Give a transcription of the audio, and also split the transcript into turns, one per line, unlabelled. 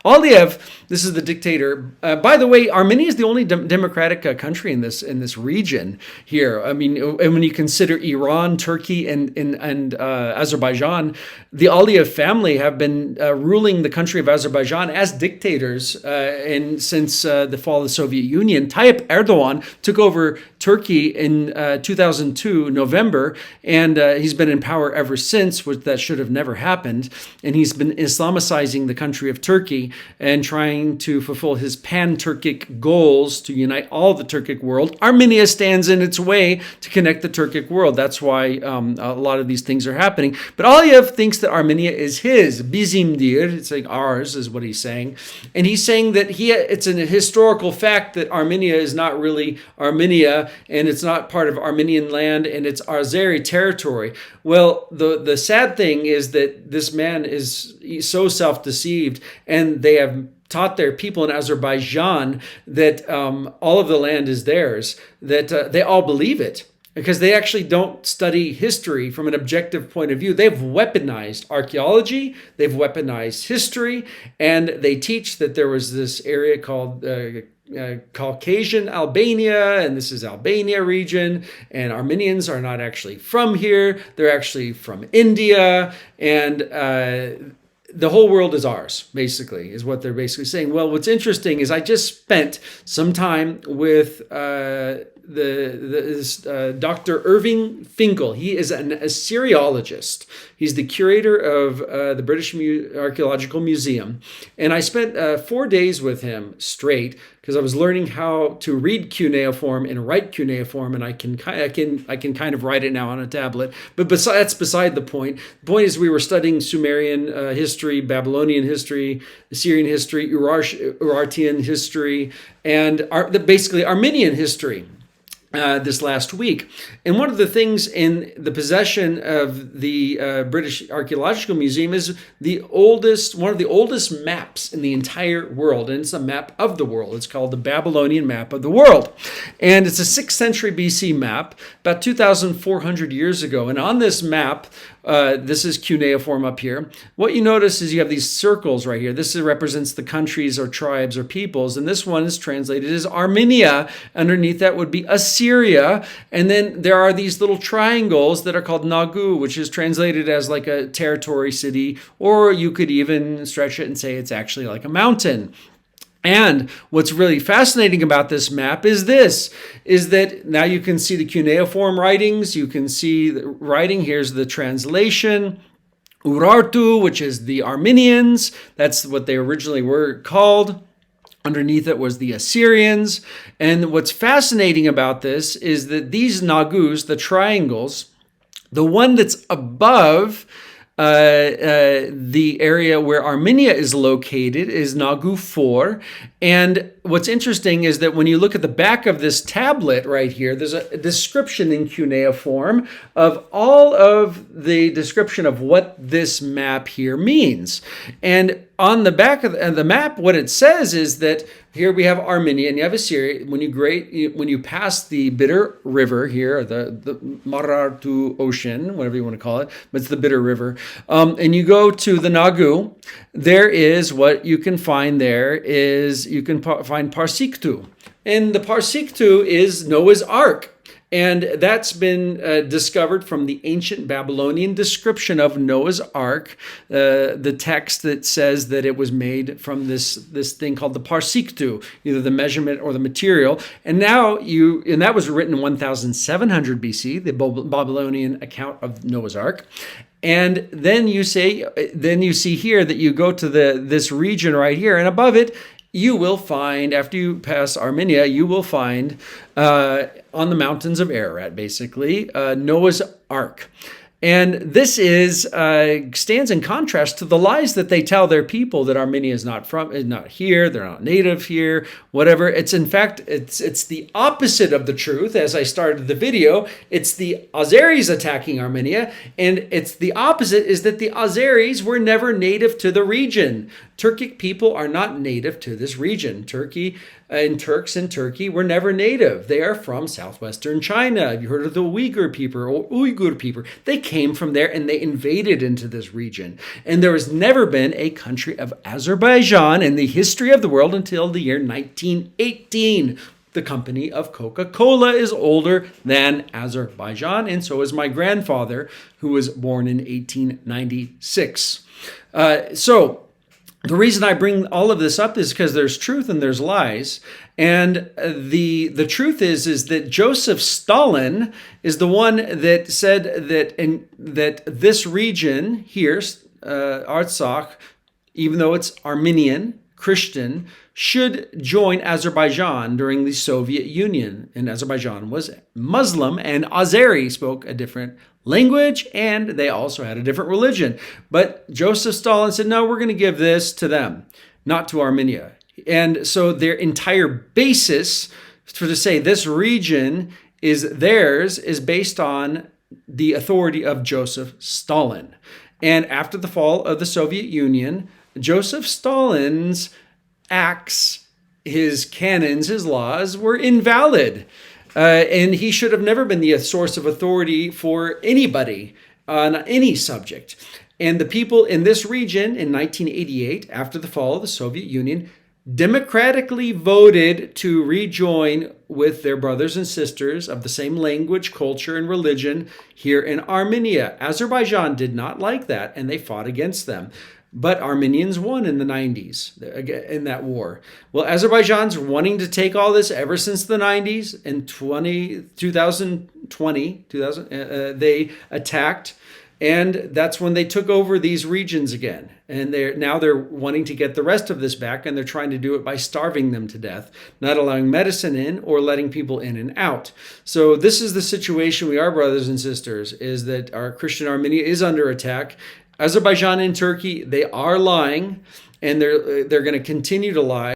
Aliyev, this is the dictator. By the way, Armenia is the only democratic country in this region here. I mean, and when you consider Iran, Turkey, and Azerbaijan, the Aliyev family have been ruling the country of Azerbaijan as dictators, and since the fall of the Soviet Union. Tayyip Erdogan took over Turkey in 2002 November, and he's been in power ever since, which that should have never happened. And he's been Islamicizing the country of Turkey and trying to fulfill his pan-Turkic goals to unite all the Turkic world. Armenia stands in its way to connect the Turkic world. That's why a lot of these things are happening. But Aliyev thinks that Armenia is his. Bizimdir, it's like ours, is what he's saying. And he's saying that it's an historical fact that Armenia is not really Armenia, and it's not part of Armenian land, and it's Azeri territory. Well, the sad thing is that this man is so self-deceived, and they have taught their people in Azerbaijan that all of the land is theirs, that they all believe it, because they actually don't study history from an objective point of view. They've weaponized archaeology, they've weaponized history, and they teach that there was this area called Caucasian Albania, and this is Albania region, and Armenians are not actually from here, they're actually from India, and the whole world is ours, basically, is what they're basically saying. Well, what's interesting is I just spent some time with Dr. Irving Finkel. He is a Assyriologist. He's the curator of the British Archaeological Museum. And I spent 4 days with him straight because I was learning how to read cuneiform and write cuneiform, and I can kind of write it now on a tablet. But that's beside the point. The point is we were studying Sumerian history, Babylonian history, Assyrian history, Urartian history, and basically Armenian history. This last week. And one of the things in the possession of the British Archaeological Museum is one of the oldest maps in the entire world. And it's a map of the world. It's called the Babylonian Map of the World. And it's a 6th century BC map, about 2,400 years ago. And on this map, this is cuneiform up here. What you notice is you have these circles right here. This represents the countries or tribes or peoples. And this one is translated as Armenia. Underneath that would be Assyria. And then there are these little triangles that are called Nagu, which is translated as like a territory city. Or you could even stretch it and say it's actually like a mountain. And what's really fascinating about this map is that now you can see the cuneiform writings. You can see the writing. Here's the translation. Urartu, which is the Armenians. That's what they originally were called. Underneath it was the Assyrians. And what's fascinating about this is that these Nagus, the triangles, the one that's above the area where Armenia is located is Nagu 4. And what's interesting is that when you look at the back of this tablet right here, there's a description in cuneiform of all of the description of what this map here means. And on the back of the map, what it says is that here we have Armenia and you have Assyria. When you pass the Bitter River here, the Marartu Ocean, whatever you want to call it, but it's the Bitter River, and you go to the Nagu, there is what you can find there is you can find Parsiktu. And the Parsiktu is Noah's Ark. And that's been discovered from the ancient Babylonian description of Noah's Ark, the text that says that it was made from this thing called the Parsiktu, either the measurement or the material. And that was written in 1700 BC, the Babylonian account of Noah's Ark. And then you see here that you go to this region right here, and above it, you will find, after you pass Armenia, you will find on the mountains of Ararat, basically, Noah's Ark. And this stands in contrast to the lies that they tell their people that Armenia is not here, they're not native here, whatever. It's in fact, it's the opposite of the truth. As I started the video, it's the Azeris attacking Armenia, and it's the opposite is that the Azeris were never native to the region. Turkic people are not native to this region. Turkey and Turks in Turkey were never native. They are from southwestern China. Have you heard of the Uyghur people or Uyghur people? They came from there and they invaded into this region. And there has never been a country of Azerbaijan in the history of the world until the year 1918. The company of Coca-Cola is older than Azerbaijan, and so is my grandfather, who was born in 1896. So the reason I bring all of this up is because there's truth and there's lies. And the truth is that Joseph Stalin is the one that said that this region here, Artsakh, even though it's Armenian, Christian, should join Azerbaijan during the Soviet Union. And Azerbaijan was Muslim, and Azeri spoke a different language, and they also had a different religion. But Joseph Stalin said, no, we're going to give this to them, not to Armenia. And so their entire basis to say this region is theirs is based on the authority of Joseph Stalin. And after the fall of the Soviet Union, Joseph Stalin's acts, his canons, his laws were invalid. And he should have never been the source of authority for anybody on any subject. And the people in this region in 1988, after the fall of the Soviet Union, democratically voted to rejoin with their brothers and sisters of the same language, culture, and religion here in Armenia. Azerbaijan did not like that, and they fought against them. But Armenians won in the 90s in that war. Well, Azerbaijan's wanting to take all this ever since the 90s. In 2020, they attacked, and that's when they took over these regions again. And they're wanting to get the rest of this back, and they're trying to do it by starving them to death, not allowing medicine in or letting people in and out. So this is the situation we are, brothers and sisters, is that our Christian Armenia is under attack. Azerbaijan and Turkey, they are lying, and they're going to continue to lie.